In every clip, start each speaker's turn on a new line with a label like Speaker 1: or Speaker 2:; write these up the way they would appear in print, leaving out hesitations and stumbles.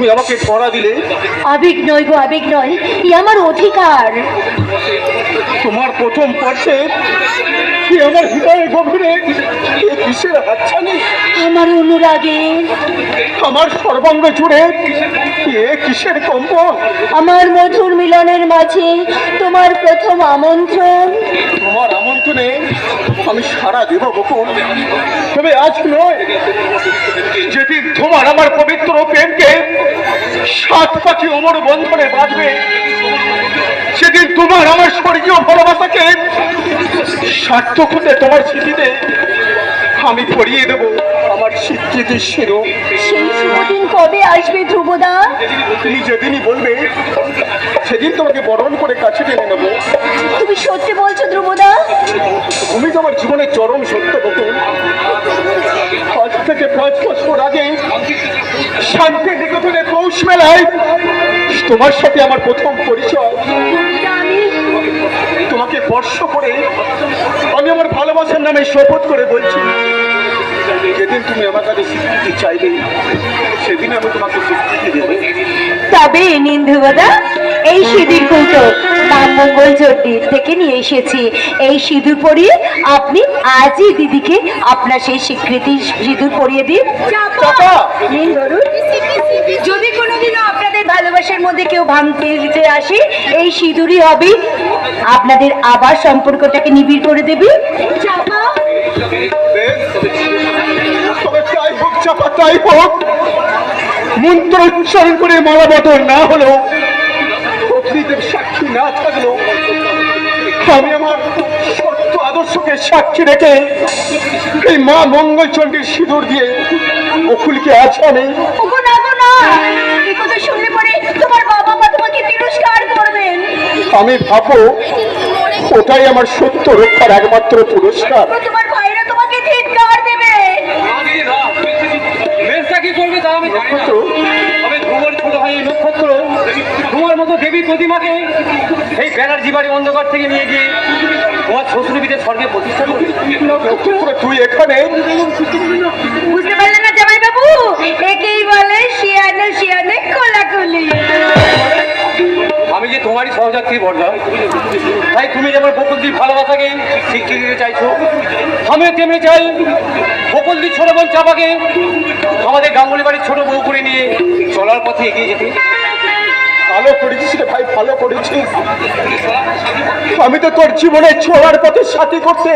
Speaker 1: তুমি আমাকে পড়া দিলে।
Speaker 2: আবেগ নয় গো, আবেগ নয়, ই আমার অধিকার।
Speaker 1: তোমার প্রথম পার্শ্বে আমার হৃদয়ে গভীরে কিসের হাতছানি?
Speaker 2: আমার অনুরাগে,
Speaker 1: আমার সর্বাঙ্গ জুড়ে কিসের কম্পন?
Speaker 2: আমার মধুর মিলনের মাঝে তোমার প্রথম আমন্ত্রণ।
Speaker 1: তোমার আমন্ত্রণে আমি সাড়া দেব বকুল, তবে আজ নয়, যেদিন তোমার আমার পবিত্র প্রেমকে সাত পাখি অমর বন্ধনে বাঁধবে, সেদিন তোমার আমার স্বর্গীয় ভালোবাসাকে সার্থক হতে তোমার স্মৃতিতে আমি পড়িয়ে দেব আমার স্বীকৃতির শিরোপ।
Speaker 2: সেই শুভদিন কবে আসবে ধ্রুবদা?
Speaker 1: তুমি যেদিনই বলবে সেদিন তোমাকে বরণ করে কাছে টেনে নেবো।
Speaker 2: তুমি সত্যি বলছো ধ্রুবদা?
Speaker 1: তুমি তো আমার জীবনের চরম সত্য বকুল। আজ থেকে 5 বছর আগে শান্তি নিকেতনে পৌষ মেলায় তোমার সাথে আমার প্রথম পরিচয়।
Speaker 2: আমি
Speaker 1: তোমাকে স্পর্শ করে আমি আমার ভালোবাসার নামে শপথ করে বলছি, যেদিন তুমি আমার কাছে স্বীকৃতি চাইবে সেদিন আমি তোমাকে স্বীকৃতি দেব।
Speaker 2: তবে নিন ধ্রুবদা, এই সিঁদুর কৌটো মা মঙ্গল চণ্ডীর থেকে নিয়ে এসেছি। এই সিঁদুর পরিয়ে আপনি আজই দিদিকে আপনার সেই স্বীকৃতি সিঁদুর পরিয়ে দিন। নিন ধরুন। যদি কোনোদিনও আপনাদের ভালোবাসার মধ্যে কেউ ভাঙতে দিতে আসে, এই সিঁদুরই হবে আপনাদের আবার সম্পর্কটাকে নিবিড় করে দেবে।
Speaker 1: তবে তাই হোক চাপা, তাই হোক। মন্ত্র উচ্চারণ করে মালা বদল না হলেও, অগ্নিদেব সাক্ষী না থাকলেও, আমি আমার সত্য আদর্শকে সাক্ষী রেখে এই মা মঙ্গলচণ্ডীর সিঁদুর দিয়ে বকুলকে আজ আমি।
Speaker 2: শুনলে পরে তোমার বাবা মা তোমাকে তিরস্কার করবেন।
Speaker 1: আমি ভাবো ওটাই আমার সত্য রক্ষার একমাত্র পুরস্কার।
Speaker 2: তোমার ভাইরা তোমাকে ধিক্কার দেবে।
Speaker 3: কি করবে তা আমি জানি না। তবে ধ্রুবর ছোট ভাই নক্ষত্র তোমার মতো দেবী প্রতিমাকে এই ব্যানার্জি বাড়ি অন্ধকার থেকে নিয়ে গিয়ে তোমার শ্বশুরবিদের স্বর্গে প্রতিষ্ঠা করবে।
Speaker 1: তুই এখানে
Speaker 2: বুঝতে পারলে না জামাই বাবু? একেই বলে শিয়ানে শিয়ানে কোলাকুলি।
Speaker 3: আমি যে তোমারই সহযাত্রী বর্দা, তাই তুমি যেমন বকুলদির ভালোবাসাকে স্বীকৃতি দিতে চাইছো, আমিও তেমনি চাই বকুলদির ছোট বোন চাপাকে আমাদের গাঙ্গুলি বাড়ির ছোট বউ করে নিয়ে চলার পথে এগিয়ে যেতে।
Speaker 1: ভালো করেছিস রে ভাই, ভালো করেছিস। আমি তো তোর জীবনে চলার পথে সাথী করতে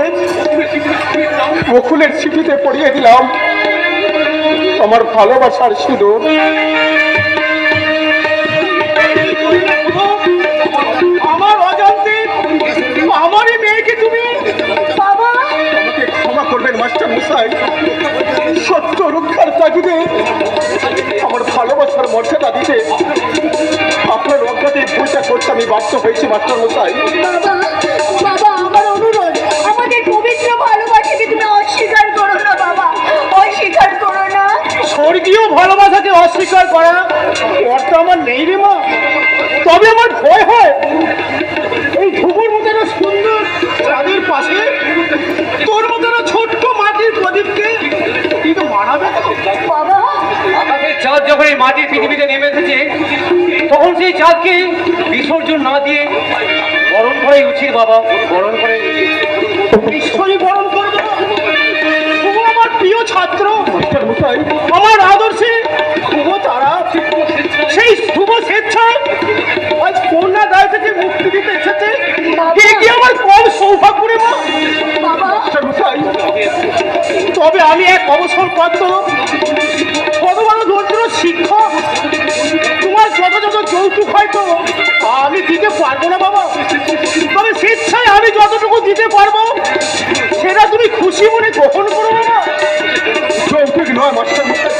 Speaker 1: বকুলের স্মৃতিতে পড়িয়ে দিলাম আমার ভালোবাসার সিঁদুর। আমার অজান্তে আমারই মেয়েকে তুমি
Speaker 2: বাবা,
Speaker 1: আমাকে ক্ষমা করবেন মাস্টার মশাই। সত্য রক্ষার তাগিদে আমার ভালোবাসার মর্যাদা দিতে আপনার অজ্ঞাতে ভুলটা করতে আমি বাধ্য হয়েছি মাস্টার মশাই।
Speaker 2: বাবা, বাবা, আমার অনুরোধ, আমাদের পবিত্র ভালোবাসাকে তুমি অস্বীকার করো না বাবা, অস্বীকার করো না।
Speaker 1: স্বর্গীয় ভালোবাসাকে অস্বীকার করা অর্থ আমার নেই রে মা। তবে আমার ভয় হয় এই ধ্রুবর মতো একটা সুন্দর চাঁদের পাশে তোর মতো একটা ছোট্ট মাটির প্রদীপকে কিন্তু মানাবে তো।
Speaker 2: বাবা,
Speaker 3: আকাশের চাঁদ যখন এই মাটির পৃথিবীতে নেমে এসেছে, তখন সেই চাঁদকে বিসর্জন না দিয়ে বরণ করাই উচিত বাবা, বরণ করে
Speaker 1: নিশ্চয়ই বরণ করবো। তুমি আমার প্রিয় ছাত্র মাস্টার মশাই, আমার আদর্শে শুভ তারা, সেই শুভ স্বেচ্ছায় আজ কন্যা দায় থেকে মুক্তি দিতে এসেছে। এ কি আমার কম সৌভাগ্য রে মা? মাস্টার মশাই, তবে আমি এক অবসরপ্রাপ্ত পদবান দরিদ্র শিক্ষক, তোমার যত যত যৌতুক হয়তো আমি দিতে পারবো না বাবা। তবে স্বেচ্ছায় আমি যতটুকু দিতে পারবো সেটা তুমি খুশি মনে গ্রহণ করো না। যৌতুক নয় মাস্টার মশাই,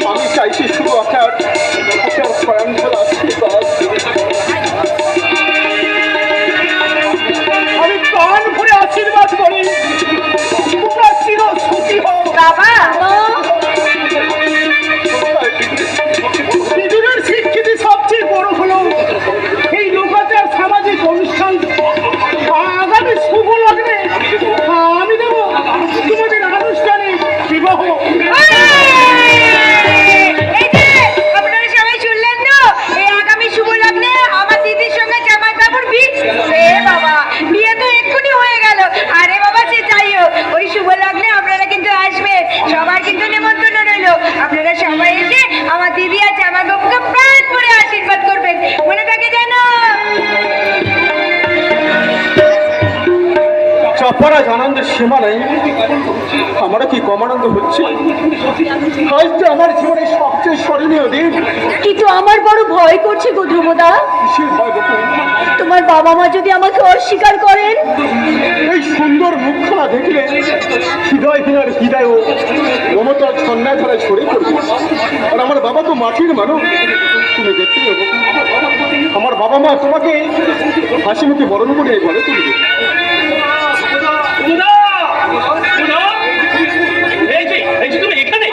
Speaker 1: আমি চাইছি শুধু আপনার স্বয়ংফল আশীর্বাদ। আমি প্রাণ ভরে আশীর্বাদ করি তোমরা চির সুখী হও।
Speaker 2: বাবা,
Speaker 1: সিঁদুরের স্বীকৃতি সবচেয়ে বড় হলো এই লোকাচার সামাজিক অনুষ্ঠান। আগামী শুভ লগ্নে আমি দেব তোমাদের আনুষ্ঠানিক বিবাহ।
Speaker 2: সবাই এসে আমার দিদি আর জামা বাবুকে প্রাণ করে আশীর্বাদ করবেন, মনে থাকে যেন।
Speaker 1: চাপারা আনন্দের সীমা নেই। আমারও কি কম আনন্দ হচ্ছে। আজ তো আমার জীবনের সবচেয়ে স্মরণীয় দিন।
Speaker 2: কিন্তু আমার বড় ভয় করছে গো ধ্রুবদা।
Speaker 1: কিসের ভয় বকুল?
Speaker 2: তোমার বাবা মা যদি আমাকে অস্বীকার করেন?
Speaker 1: এই সুন্দর মুখখানা দেখলে হৃদয়হীনার হৃদয় মমতার ছন্নায় ধারায় ছড়ে পড়বে। আর আমার বাবা তো মাটির মানুষ, তুমি দেখতে বকুল, আমার বাবা মা তোমাকে হাসি মুখে বরণ করে ঘরে তুলবে।
Speaker 3: তুমি এখানে?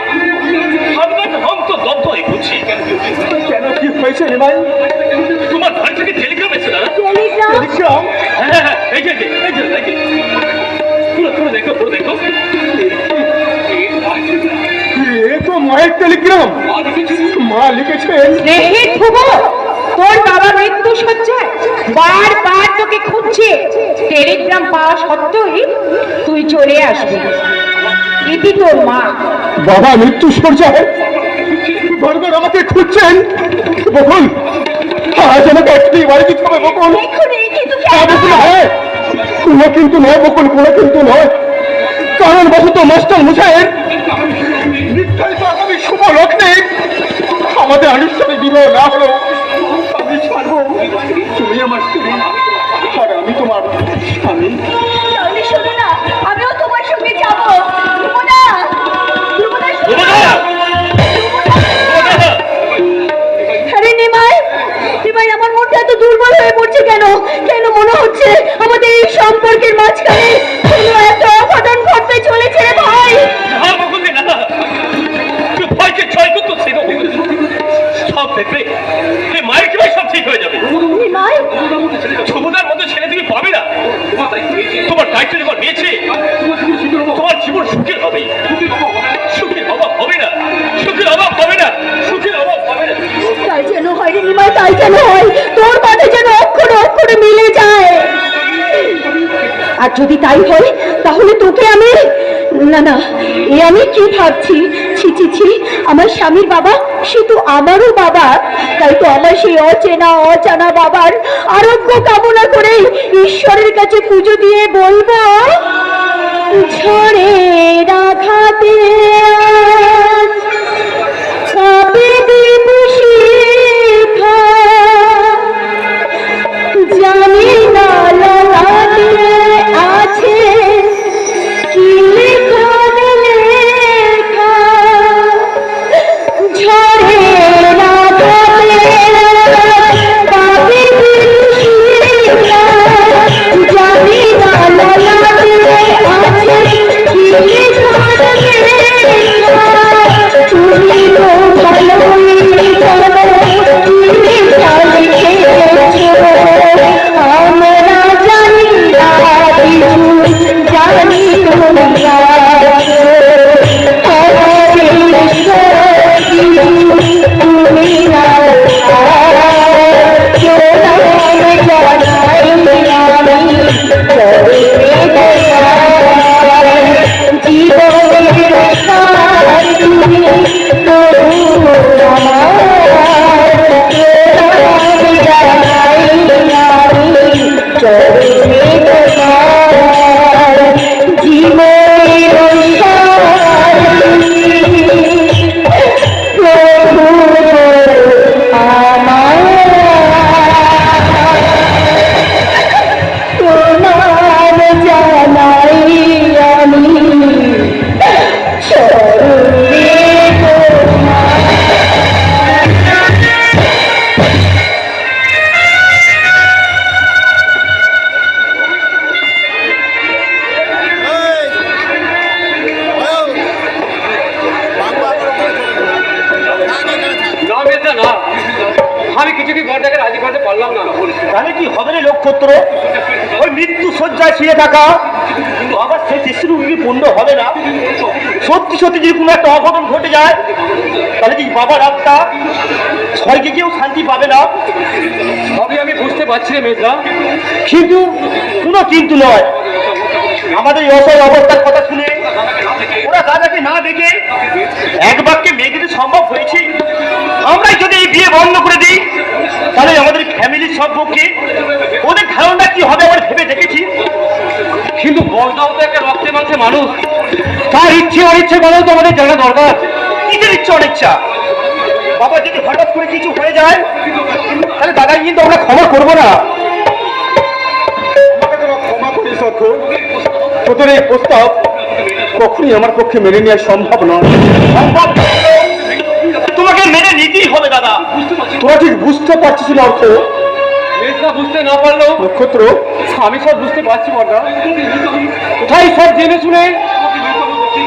Speaker 1: কেন, কি হয়েছে রে ভাই?
Speaker 3: তোমার ঘর থেকে টেলিগ্রাম এসে দাদা।
Speaker 1: টেলিগ্রাম?
Speaker 3: হ্যাঁ, এই যে পুরো দেখো।
Speaker 1: এ তো মায়ের টেলিগ্রাম। মা লিখেছেন,
Speaker 2: তোর বাবা মৃত্যু সজ্জায় বারবার তোকে খুঁজছে, টেলিগ্রাম পাওয়া সত্ত্বেই তুই চলে আসবি। ইতি তোর মা।
Speaker 1: বাবা মৃত্যু সজ্জায় বারবার আমাকে খুঁজছেন। বকুল, আজ আমাকে একটি বাড়ি দিতে হবে বকুল। কোনো কিন্তু নয় বকুল, কোনো কিন্তু নয়। কারণ বসত মাস্টার মশাইয়ের নির্ধারিত আগামী শুভ লগ্নে আমাদের আনুষ্ঠানিক বিবাহ না হলো আমি ছাড়বো। তুমি আমার স্ত্রী আর আমি তোমার স্বামী।
Speaker 2: তাহলে শোনো না, আমিও তোমার সঙ্গে যাবো। আরে নিমাই, আমার মনটা এত দুর্বল হয়ে পড়ছে কেন? কেন মনে হচ্ছে আমাদের এই সম্পর্কের মাঝখানে কোনো একটা অঘটন ঘটতে চলেছে রে ভাই।
Speaker 3: ভয়কে ছয় করতো সব দেখবে মায়ের কি সব ঠিক হয়ে যাবে।
Speaker 2: নিমাই,
Speaker 3: ঝুমুদার মতো ছেলে তুমি পাবে না। তোমার দায়িত্ব যখন নিয়েছে, তোমার জীবন সুখের হবে। সুখের অভাব হবে না, সুখের অভাব হবে না, সুখের অভাব হবে না।
Speaker 2: তাই যেন হয় রে নিমাই, তাই যেন হয়। তোর কথা যেন অক্ষরে অক্ষরে মিলে যায়। আর যদি তাই হয় তাহলে তোকে আমি না এ আমি কি ভাবছি। ছি ছি ছি, আমার স্বামীর বাবা সে তো আমারও বাবা। তাই তো আমার সেই অজানা বাবার আরোগ্য কামনা করে ঈশ্বরের কাছে পুজো দিয়ে বলবো, ঝড়ে রাঘাতে জানি না লালাতে আছে কি লেখা ঝড়ে রাগাতে কাবে জানি না লালাতে আছে কি লেখা তুমি তো ভালোই জানো তুমি আমরা জানি না কিছু, জানি তুমি না
Speaker 3: আমি কিছুদিন ঘরটাকে রাজি করতে পারলাম না।
Speaker 1: তাহলে কি হবে রে নক্ষত্র? ওই মৃত্যু শয্যায় শুয়ে থাকা কিন্তু আবার সেই দৃষ্টির কি পূর্ণ হবে না? সত্যি সত্যি যদি কোনো একটা অঘটন ঘটে যায় তাহলে কি বাবার আত্মা স্বর্গে কেউ শান্তি পাবে না?
Speaker 3: সবই আমি বুঝতে পারছি রে মেজদা,
Speaker 1: কিন্তু কোনো কিন্তু নয়। আমাদের এই অসহায় অবস্থার কথা শুনে ওরা দাদাকে না দেখে এক বাক্যে মেয়ে দিতে সম্ভব হয়েছে। আমরাই যদি এই বিয়ে বন্ধ করে দিই তাহলে আমাদের ফ্যামিলির সম্পর্কে ওদের ধারণা কি হবে আমরা ভেবে দেখেছি।
Speaker 3: কিন্তু বর্দাও তো একটা রক্তে মাংসে মানুষ, তার ইচ্ছে অনিচ্ছে বলেও তো আমাদের জানা দরকার।
Speaker 1: নিজের ইচ্ছা অনিচ্ছা বাবা যদি হঠাৎ করে কিছু হয়ে যায় তাহলে দাদাকে কিন্তু আমরা ক্ষমা করবো না। আমাকে তোমরা ক্ষমা করিস অর্থ, তোদের এই প্রস্তাব কখনই আমার পক্ষে মেনে নেওয়া সম্ভব নয়। সম্ভব তোমাকে মেনে নিতেই হবে দাদা। তোরা ঠিক বুঝতে পারছিস না অর্থ?
Speaker 3: মেয়েটা বুঝতে না পারলেও
Speaker 1: নক্ষত্র
Speaker 3: আমি সব বুঝতে পারছি বর্দা। কোথায় সব জেনে শুনে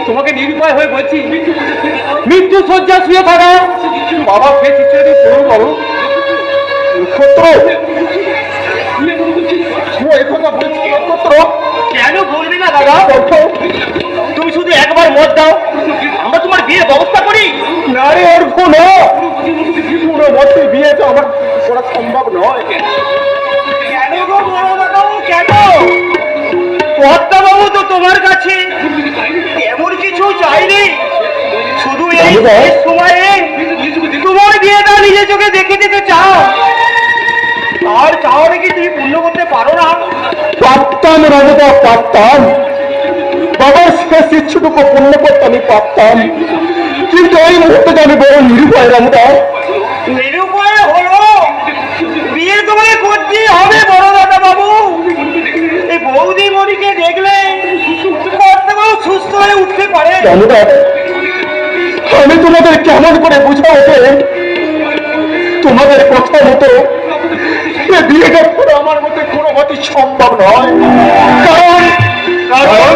Speaker 3: তোমাকে নিরুপায় হয়ে বলছি, মৃত্যু শয্যা শুয়ে থাকা বাবা ফের ইচ্ছে যদি পূরণ করো।
Speaker 1: নক্ষত্র এই কথা বলছি নক্ষত্র, কেন বলবি না দাদা? তুমি শুধু একবার মত দাও, আমরা তোমার বিয়ের ব্যবস্থা করি। না রে অর্ঘ না, পুরো মতে বিয়ে তো আমার করা সম্ভব নয়। কেন গো বড় বাবু কেন? কর্তা বাবু তো তোমার কাছে এমন কিছু চাইনি, শুধু এই সময়ে তোমার বিয়েটা নিজের চোখে দেখে দিতে চাও। আর চাও নাকি তুমি পূর্ণ করতে পারো না? পারতাম রাজা, পারতাম। বাবার শেষ ইচ্ছুটুকু পূর্ণ করতে আমি পারতাম, কিন্তু এই মুহূর্তে আমি বড় নিরুপায় রামদা। নিরুপায় হলো বিয়ে তোমাকে করতেই হবে বড় দাদা বাবু। এই বৌদি মনিকে দেখলে কর্তাবাবু সুস্থ হয়ে উঠতে পারে। রামদা, আমি তোমাদের কেমন করে বুঝাবো যে তোমাদের কথা মতো বিয়েটা করে আমার মধ্যে কোনো মতেই সম্ভব নয়। কারণ কারণ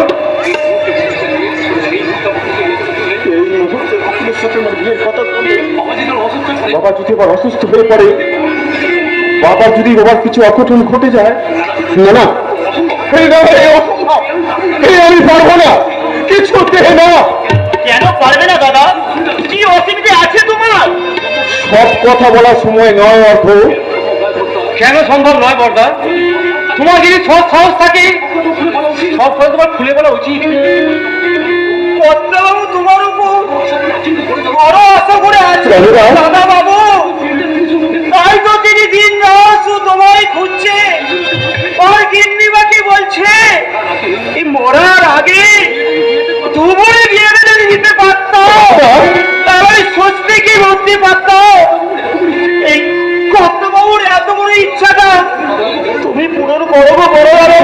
Speaker 1: বাবা যদি আবার অসুস্থ হয়ে পড়ে, বাবা যদি বাবার কিছু অঘটন ঘটে যায়, না না আমি পারবো না, কিছুতে না। কেন পারবে না দাদা? কি অসুবিধা আছে তোমার? সব কথা বলার সময় নয় অর্থ।
Speaker 3: কেন সম্ভব নয় বর্দা? তোমার যদি সব সাহস থাকে সব কথা তোমার খুলে বলা উচিত।
Speaker 1: কর্তাবাবু তোমার উপর বড় আশা করে আছে দাদা বাবু, তাই তো তিনি দিন রাত তোমায় খুঁজছে। আর গিন্নিবাকে বলছে এই মরার আগে দুপুরে বিয়ে যদি দিতে পারতাম তাহলে স্বস্তি কি বলতে পারতাম। এই কর্তাবাবুর এত বড় ইচ্ছাটা তুমি পূরণ করো গো বড় দাদা,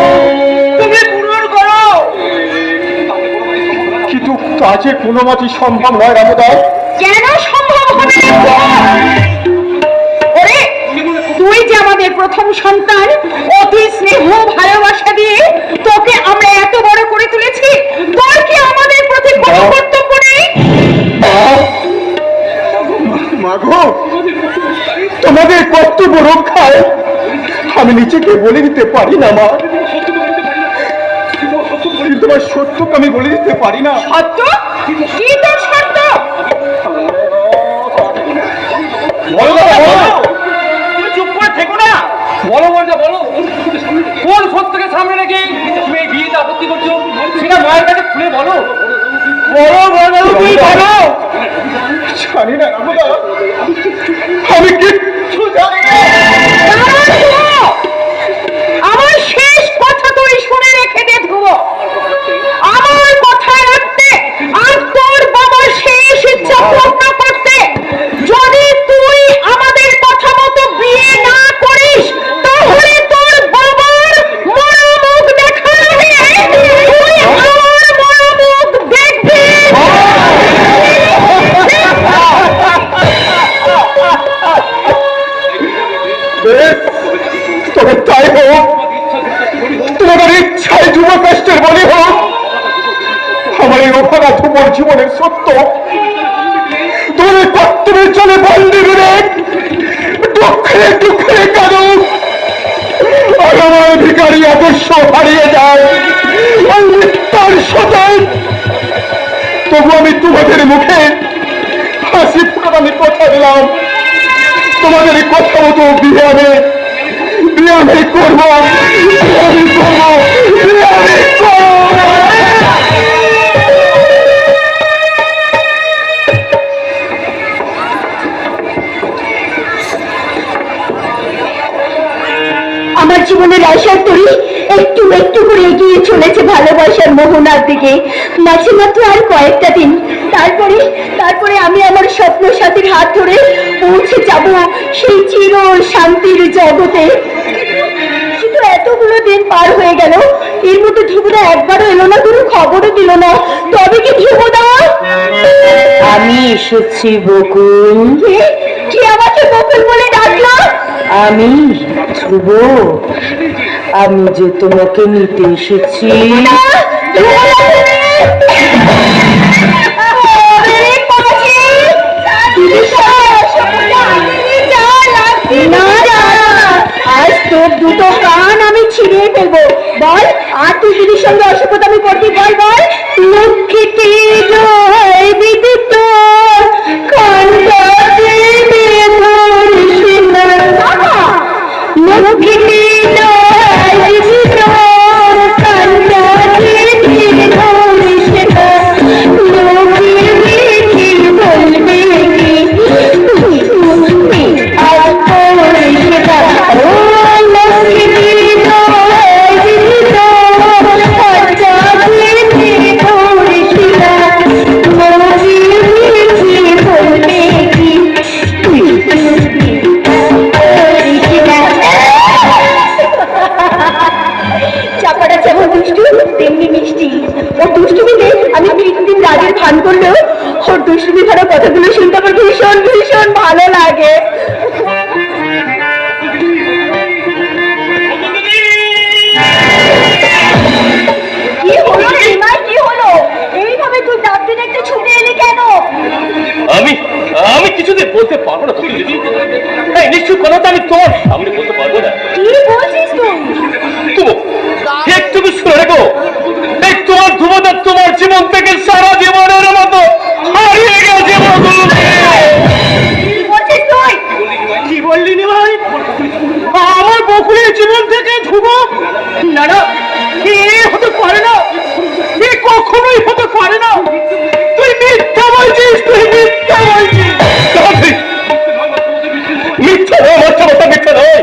Speaker 1: তুমি পূরণ করো। কিন্তু কাজে কোনো মতেই সম্ভব নয় রামদা।
Speaker 2: কেন সম্ভব হবে না? ওরে, তুই যে আমাদের প্রথম সন্তান, অতি স্নেহ ভালোবাসা দিয়ে তোকে আমরা এত বড় করে তুলেছি, তোর কি আমাদের প্রতি কোনো কর্তব্য নেই?
Speaker 1: মাগো, তোমাদের কর্তব্য রক্ষায় আমি নিজেকে বলে দিতে পারি না মা। তোমার সত্যকে আমি বলে দিতে পারি না।
Speaker 2: সত্য? কি তোর সত্য?
Speaker 1: তুমি চুপ করে থেকো না।
Speaker 3: বলো বলটা বলো, কোন সত্যকে সামনে রেখে তুমি এই বিয়েতে আপত্তি করছো সেটা মায়ের কাছে খুলে বলো।
Speaker 1: বলো বলো, তুমি বলো। জানি না রামদা, আমি কিচ্ছু জানি না।
Speaker 2: আমার শেষ কথা তুই শুনে রেখে দে ধ্রুব। আমার কথা রাখতে আর তোর বাবার শেষ ইচ্ছা পূর্ণ করতে যদি তুই আমাদের কথা মতো বিয়ে না করিস, তাহলে তোর বাবার মরমুখ দেখার আগে তুই আমার মরমুখ দেখবি।
Speaker 1: তবে তাই হোক, তোমাদের ইচ্ছায় যুব কষ্টের বলি হোক। আমার এই অভাগা তোমার জীবনের সত্য তোমাদের কর্তব্যের চলে বন্দী বিবেক দুঃখে দুঃখে কাঁদুক। আর আমার ভিখারি আদর্শ হারিয়ে যায় ওই মৃত্যুর সাথে। তবু আমি তোমাদের মুখে হাসি ফুটার আমি কথা দিলাম, তোমাদের কথা মতো বিয়ে আমি করবো, বিয়ে আমি করবো।
Speaker 2: জীবনের আশার তরি একটু একটু করে এগিয়ে চলেছে ভালোবাসার মোহনার দিকে। মাঝে মাত্র আর কয়েকটা দিন, তারপরে তারপরে আমি আমার স্বপ্ন সাথীর হাত ধরে পৌঁছে যাব সেই চির শান্তির জগতে। কিন্তু এতগুলো দিন পার হয়ে গেল, এর মধ্যে ধ্রুবদা একবারও এলো না, কোনো খবরও দিল না। তবে কি ধ্রুবদা? আমি এসেছি বকুল। কি আমাকে বকুল বলে ডাকলো? আমি ধ্রুব, আমি যে তোমাকে নিতে এসেছি। আজ তোর দুটো কান আমি ছিঁড়ে ফেলবো। বল, আর তুই দিদির সঙ্গে অসভ্যতা আমি করবি? বল বল। লক্ষ্মীটি জয় বিদ্যুৎ কান্দাতে ধরিস না, লক্ষ্মীটি জয় বিদ্যুৎ কান্দাতে ধরিস না, লোকের মিঠি বলবে কি আর করিস না। ও লক্ষ্মীটি জয় বিদ্যুৎ কান্দাতে ধরিস না, লোকের মিঠি বলবে কি চাপাটা যেমন দুষ্টু তেমনি মিষ্টি। ওর দুষ্টুমিতে আমি কৃত্রিম রাগের ভান করলেও ওর দুষ্টুমি ভরা কথাগুলো শুনতে আমার ভীষণ ভীষণ ভালো লাগে। কি হলো রিমা, কি হলো? এইভাবে তুই ডাকতে ডাকতে ছুটে এলি কেন?
Speaker 3: আমি আমি কিছুতে বলতে পারবো না তুমি দিদি। এই নিশ্চয় কোনো আমি তোমার সামনে বলতে পারবো না।
Speaker 2: কি বলছিস তুই?
Speaker 3: তুমি একটু শুনে রেখো, এই তোমার ধ্রুবদা তোমার জীবন থেকে সারা জীবনের মতো হারিয়ে গেছে।
Speaker 2: কি বলছিস তুই?
Speaker 1: কি বললি নি ভাই? আমার বকুলের জীবন থেকে ধ্রুব? না না, এ হতে পারে না, এ কখনোই হতে পারে না। তুই মিথ্যা বলছিস, তুই মিথ্যা বলছিস।
Speaker 3: মিথ্যা নয়, মিথ্যা কথা মিথ্যা নয়।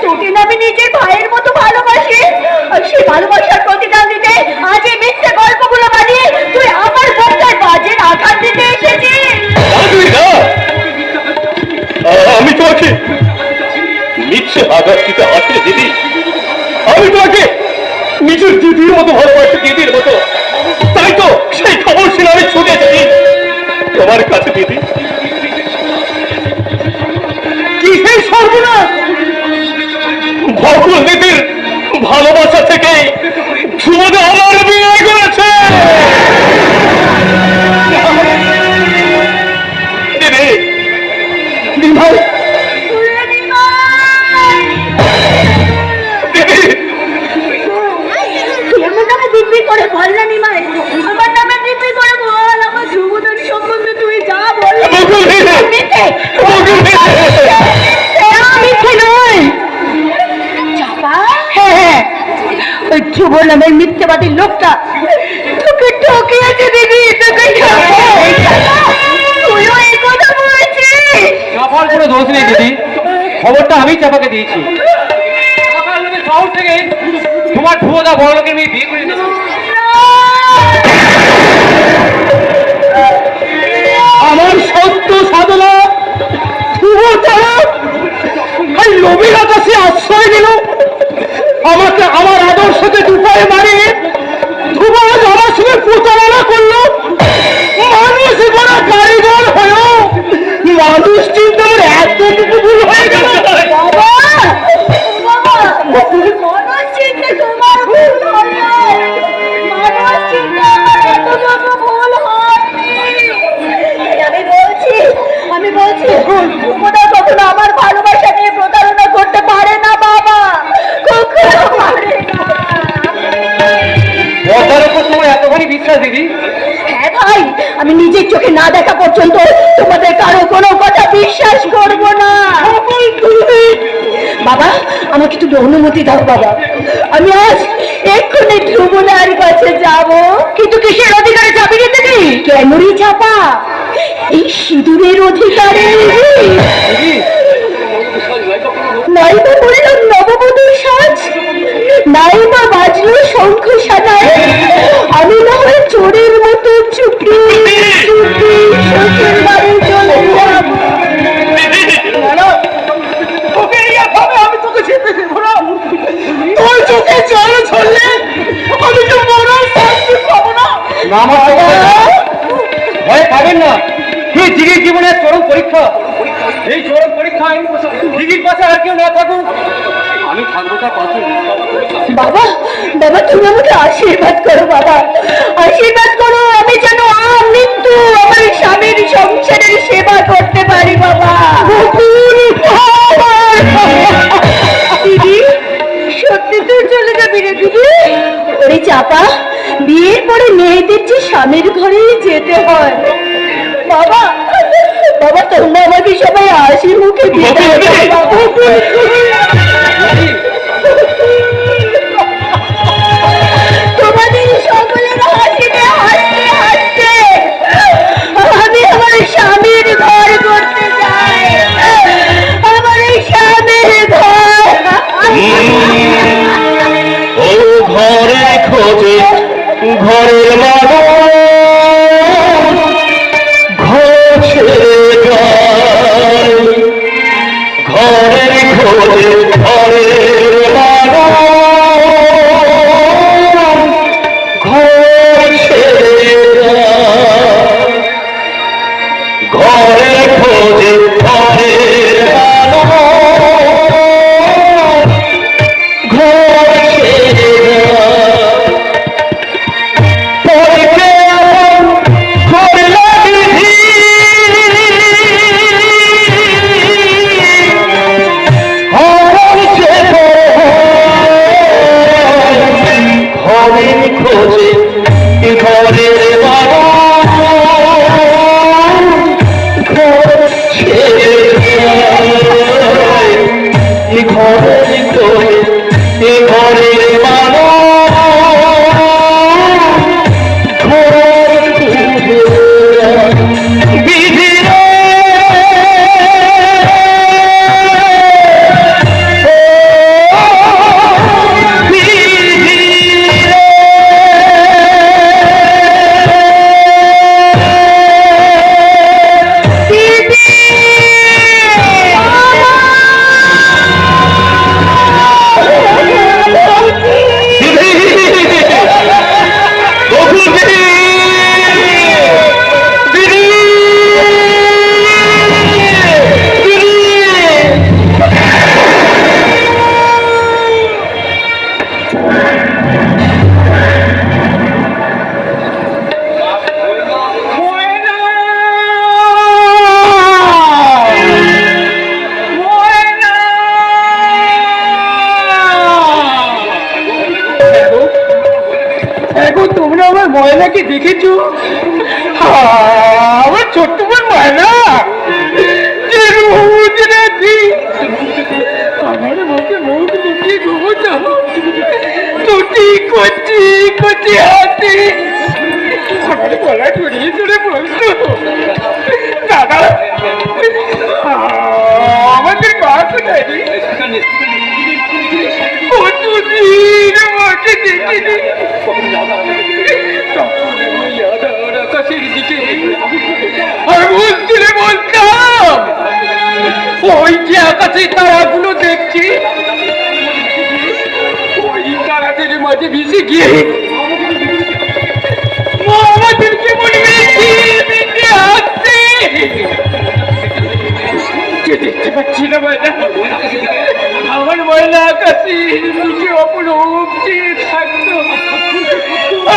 Speaker 2: তোকে না আমি নিজের ভাইয়ের মতো ভালোবাসি, আর সেই ভালোবাসার প্রতিদান দিতে আজ এই মিথ্যে গল্পগুলো বানিয়ে তুই আমার বক্তার বাজের আঘাত দিতে এসেছিস।
Speaker 3: আমি তোমাকে মিথ্যে আঘাত দিতে আসলে দিদি, আমি তোমাকে নিজের দিদির মতো ভালোবাসি, দিদির মতো। তাই তো সেই খবর শুনে আমি ছুটে এসেছি তোমার কাছে দিদি।
Speaker 1: কি সেই সর্বনাশ!
Speaker 3: ভকুল দিদির ভালোবাসা থেকে ধ্রুবদা আমার বিয়ে করেছে। দিদি
Speaker 1: ভাই,
Speaker 3: দিদি
Speaker 2: তুই আমার নামে দিব্যি করে বল না নিমাই, আমার নামে দিব্যি করে বল। আমার ধ্রুবদার সম্বন্ধে তুই যা বল।
Speaker 3: বকুল দিদি, বকুল দিদি।
Speaker 2: মিথ্যে নয় চাপা। হ্যাঁ, ওই ধ্রুব নামের মিথ্যেবাদী লোকটা তোকে ঠকিয়েছে দিদি, তোকে তুইও এই কথা বলছিস।
Speaker 3: চাপার কোনো দোষ নেই দিদি, খবরটা আমি চাপাকে দিয়েছি। শহর থেকে তোমার ধ্রুবদা বড় লোকের মেয়ে বিয়ে করে দিয়েছে।
Speaker 1: আমার সত্য সাধনা ধ্রুব তারা এই লোভীর কাছে আশ্রয় দিল, আমাকে আমার আদর্শকে দুপায়ে মারিয়ে ধ্রুব আজ আমার সঙ্গে প্রতারণা করলো। মানুষ বড় কারিগর হয়েও মানুষ চিন্তা আমার এতটুকু ভুল হয়ে গেল।
Speaker 2: বাবা, বাবা, মানুষ চিনতে তোমার ভুল হলো, মানুষ চিনতে আমার এতটুকু ভুল হয়নি। আমি বলছি ধ্রুবদা কখনো আমার ভালোবাসা নিয়ে প্রতারণা করতে পারে না বাবা, কখনো পারে না।
Speaker 3: কথার উপর তোমার এতখানি বিশ্বাস দিদি?
Speaker 2: হ্যাঁ ভাই, আমি নিজের চোখে না দেখা পর্যন্ত তোমাদের কারো কোনো কথা বিশ্বাস করব না। বাবা, আমাকে একটু অনুমতি দাও বাবা, আমি আজ এক্ষুনি ধ্রুবদার কাছে যাব। কিন্তু কিসের অধিকারে যাবি রে দিদি? কেন রে চাপা? এই সিঁদুরের অধিকারে।
Speaker 3: দিদি
Speaker 2: নাই বা বললাম নববধূর সাজ, নাই বা বাজলো শঙ্খ সানাই, আমি না হয় চোরের মতো চুপি চুপি শ্বশুর বাড়ি চলে যাব।
Speaker 1: তোকে এইভাবে আমি তোকে যেতে দেবো না। তোর চোখে জল ঝরলে আমি তো মরার শাস্তি পাবো না।
Speaker 3: না আমার ভয় পাবেন না, কি দিদির জীবনের চরম পরীক্ষা। এই চরম পরীক্ষায় দিদির পাশে আর কেউ না থাকুক, আমি থাকবো তার পাশে।
Speaker 2: বাবা, বাবা তুমি আমাকে আশীর্বাদ করো, বাবা আশীর্বাদ করো, আমি যেন মৃত্যু আমার স্বামীর সংসারের সেবা করতে পারি। বাবা দিদি, সত্যি তুই চলে যাবি রে দিদি? ওরে চাপা, বিয়ের পরে মেয়েদের যে স্বামীর ঘরেই যেতে হয়। বাবা, বাবা তোমরা আমাকে সবাই হাসি মুখে বিদায় দাও বাবা। তোমাদের সকলের হাসিতে হাসতে হাসতে আমি আমার স্বামীর ঘর করতে চাই, আমার এই স্বামীর ঘর।
Speaker 4: ও ঘরে খোঁজে ঘরের মানুষ, ঘর ছেড়ে যায়। ঘরের খোঁজে ঘরের মানুষ, ঘর ছেড়ে যায়। ঘরের খোঁজে ঘরের মানুষ, ঘর ছেড়ে যায়। পরকে এমন করলে বিধি, হরণ সে ঘরের খোঁজে ঘরের মানুষ, ঘর ছেড়ে যায়। ঘরের খোঁজে ঘরের মানুষ, ঘর খুঁজে বিধি রে। বিধি রে।
Speaker 1: ময়না, ময়না। এখন তোমরা আমার ময়নাকে দেখেছো? আমার ছোট্ট বোন ময়না, যে রোজ রাতে আমার মুখে মুখ লুকিয়ে ঘুমোতো, দুটি কচি কচি হাতে আমার গলা জড়িয়ে ধরে বলতো, দাদা আমাদের মা কোথায় রে? কতদিন আমাকে দেখিনি। তখন আমি আধার আকাশের দিকে আর মন তুলে বলতাম, ওই যে আকাশে তারাগুলো দেখছি, ওই তারাদের মাঝে ভিজে গিয়ে আমাদেরকে বলবে আসছে। দেখতে পাচ্ছি না ময়না, আমার ময়না আকাশের দিকে অপলক চেয়ে থাকতো,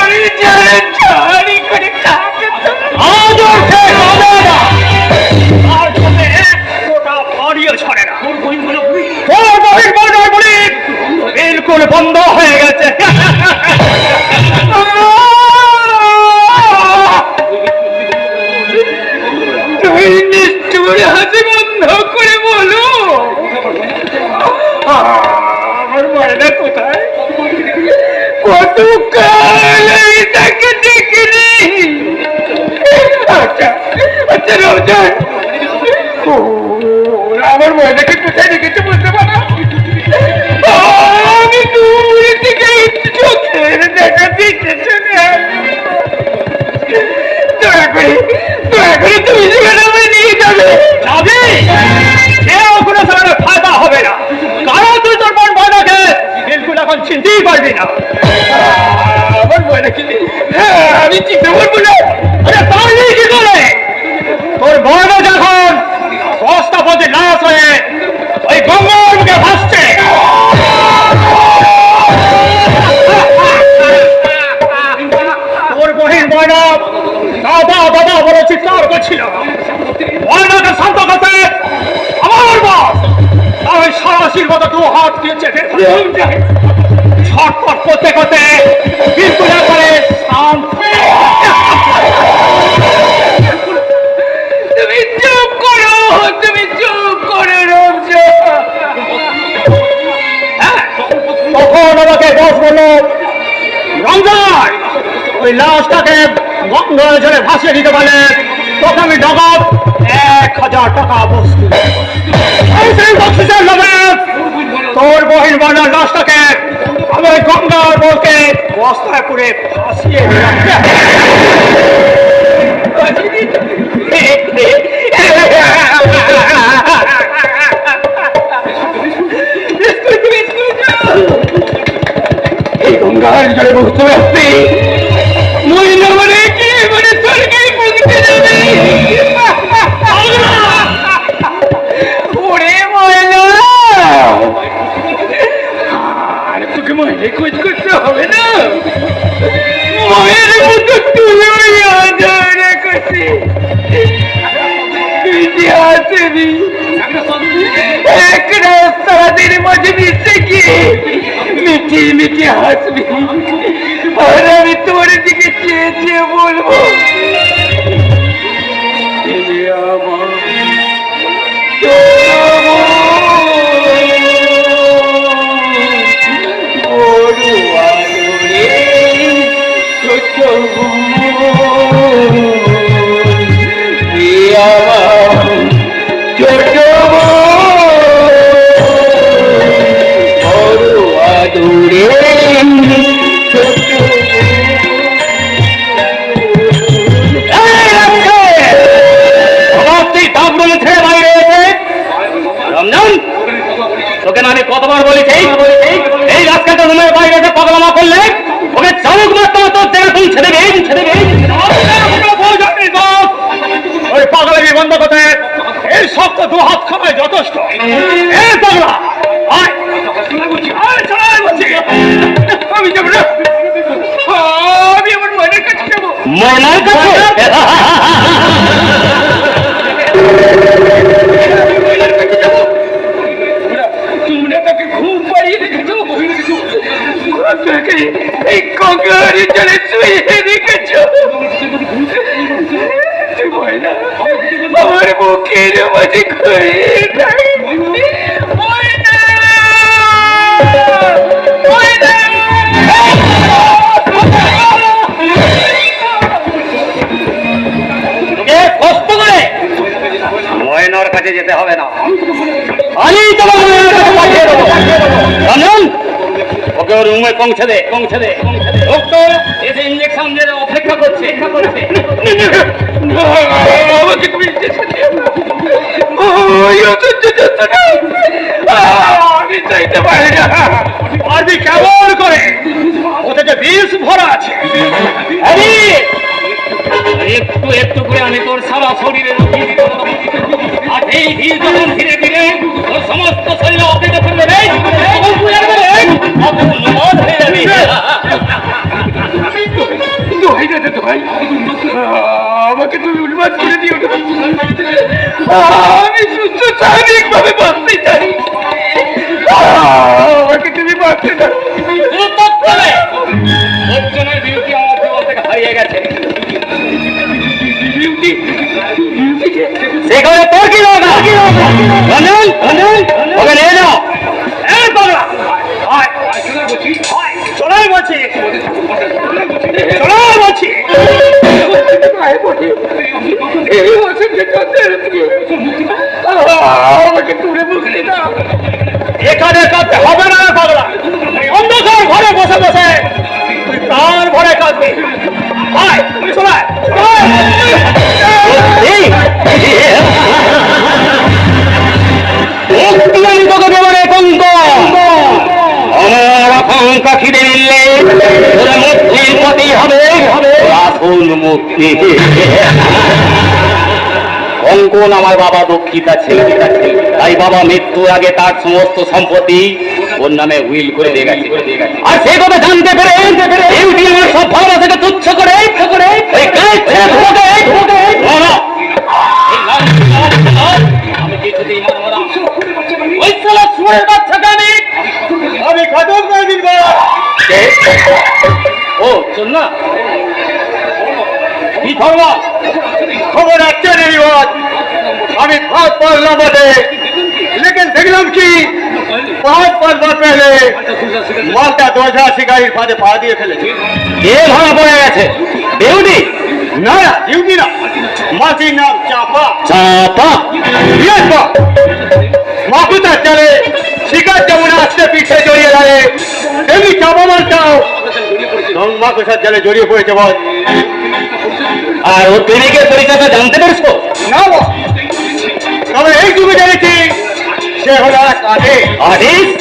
Speaker 1: আমি ঝাড়ি করে কাঁদতো। আর তবে এক ফোঁটা পানিও ছড়ে না। বিলকুল বন্ধ হয়ে গেছে। তুই নিষ্ঠুর হাসি বন্ধ করে বলো, আমার ময়না কোথায়? কত কাল তাকে দেখিনি। আচ্ছা আচ্ছা রোজন, আমার ময়নাকে কোথায় রেখেছে বলতে পারো?
Speaker 3: তুমি জীবনে নিয়ে যাবে যাবে কেউ কোনো ধরনের ফায়দা হবে না, কারণ তুই তোর বোন ময়নাকে বিলকুল এখন চিনতেই পারবি না। আমার ময়নাকে আমি চিনতে পারবো না? আরে পারবি কি করে? তোর ময়না যখন বস্তা পথে লাশ হয়ে ওই গঙ্গার মুখে ভাসছে, তোর বহির ময়না দাদা দাদা বলে চিৎকার করছিল, ময়নাকে শান্ত করতে আমার বস আমি সারাশির মতো 2 হাত দিয়ে চেপে ছটপট করতে করতে বিলকুল করে তুমি চুপ করো, তুমি চুপ করো রমজা। তখন আমাকে বস বলল, রমজান ওই লাশটাকে গঙ্গার জলে ভাসিয়ে দিতে পারলে তোকে আমি নগদ 1000 টাকা বস্তু সেই বক্সিসের লোভে তোর বহির ময়নার লাশটাকে আমি গঙ্গার বলকে বস্তায় করে ভাসিয়ে দিলাম। এই গঙ্গার জলে বুঝতে পারছি মহিলা মানে কি মানে স্বর্গে মুক্তি দেবে। ওরে মহিলা, আর তোকে মহিলা খোঁজ করতে হবে না, মহিলা মতো তুলে আদরে করছি তুই যে আসবি এক রাস্তাদের মাঝে মিশে গিয়ে মিঠি মিঠি হাসবি, আর আমি তোর দিকে চেয়ে চেয়ে বলবো তোকে আমি কতবার বলেছি এই রাস্তাটা রুমের বাইরে এসে পাগলামা করলে ওকে চালক মারতে তোর জায়গা পৌঁছে দেবে ওই পাগলামি বন্ধ করতে এই শক্ত 2 হাত খাওয়ায় যথেষ্ট। এই পাগলা আমি যাবো না, আমি আমার ময়নার কাছে যাবো। ময়নার কাছে এই গঙ্গার জলে শুয়ে রেখেছ, আমার বুকের মাঝে ঘুরে কষ্ট করে ময়নার কাছে যেতে হবে না, আমি তোমার ময়নার কাছে পাঠিয়ে দেবো। ওকে ওর রুমে পৌঁছে দে ডক্টর এসে ইঞ্জেকশন দিয়ে অপেক্ষা করছে। আমাকে তুমি আমি চাইতে পারি না, পারবি কেমন করে? ওতে যে বিষ ভরা আছে, একটু একটু করে আমি তোর সারা শরীরে আর এই বিষ যখন ধীরে ধীরে তোর সমস্ত শরীরে অপেক্ষা করে দেবে আমাকে তুমি উন্মাদ করে দিও, আমি সুস্থ স্বাভাবিক ভাবে বাঁচতে চাই, আমাকে তুমি বাঁচতে না। লোকজনের বিউটি আমার জীবন থেকে হারিয়ে গেছে, সেখানে তোর কি দরকার? ওকে নিয়ে যাও। চলাই বলছি আমাকে তুলে বুঝলি না, এখানে কাঁদতে হবে না পাগলা, অন্ধকার ঘরে বসে বসে
Speaker 1: তুই প্রাণ ভরে কাঁদবি। আয়, চলে আয়।
Speaker 3: মুক্তি আমি তোকে দেবো রে কঙ্ক। আমার আকাঙ্ক্ষা খিদে নিলে তোর মুক্তির পথে হবে আসল মুক্তি। কঙ্কন আমার বাবা দক্ষিতা ছিল, তাই বাবা মৃত্যুর আগে তার সমস্ত সম্পত্তি ওর নামে উইল করে দিয়ে গেছে। আর সেই কথা জানতে পেরে বিউটি আমার সব ভালোবাসাকে তুচ্ছ করে ওই গাছ ছেড়ে ধোকে। আমি কিছুতেই মানব না। ওই শালা শুয়োরের বাচ্চাকে আমি খতম করে দিব। ও শোন না, কি ধর্ম খবর একটা নেই। আমি ভাত পারলাম বটে, लेकिन দেখলাম কি পাঁচ পাঁচবার পেলে মালটা 10,000 গাড়ির ফাঁদে পা দিয়ে ফেলেছে। কে ধরা পড়ে গেছে? বিউটি? না না, বিউটি না, মাটির নাম চাপা। চাপা? মাকুতার চলে শিকার যেমন আসতে পিছে জড়িয়ে ধরে, তেমনি চাপা মালটাও মাকুতার জালে জড়িয়ে পড়েছে। বল, আর ও প্রেমিকের পরিচয়টা জানতে পেরেছো? না তবে এইটুকু জেনেছি সে হলো এক আদেশ।